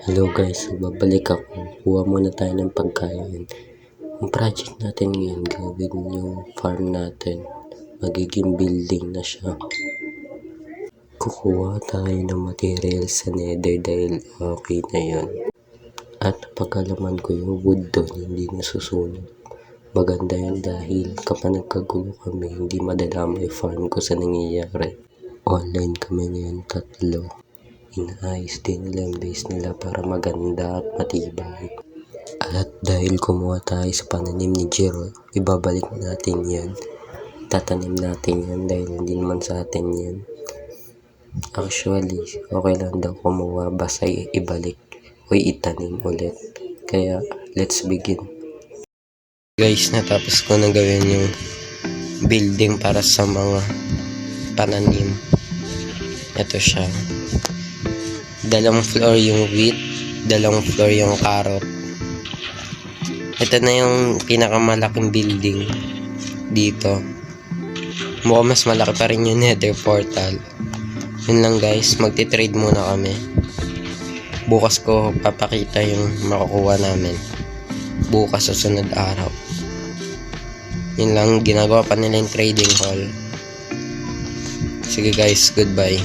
Hello guys, babalik ako. Kuha muna tayo ng pagkain. Ang project natin ngayon, gawin yung farm natin. Magiging building na siya. Kukuha tayo ng material sa nether dahil okay na yun. At pagkalaman ko yung wood doon, hindi nasusunog. Maganda yun dahil kapag nagkagulo kami, hindi madadama yung farm ko sa nangyayari. Online kami ngayon 3. Inaayos din nila yung base nila para maganda at matibay. At dahil kumuha tayo sa pananim ni Jiro, ibabalik natin yan. Tatanim natin yan dahil hindi naman sa atin yan. Actually, okay lang daw kumuha basta ibalik o itanim ulit. Kaya, let's begin. Guys, natapos ko na gawin yung building para sa mga pananim. Ito siya. 2 floor yung wheat, 2 floor yung carrot. Ito na yung pinakamalaking building dito. Mukhang mas malaki pa rin yung nether portal. Yun lang guys, magti-trade muna kami. Bukas ko papakita yung makukuha namin. Bukas sa sunod araw. Yun lang, ginagawa pa nila yung trading hall. Sige guys, goodbye.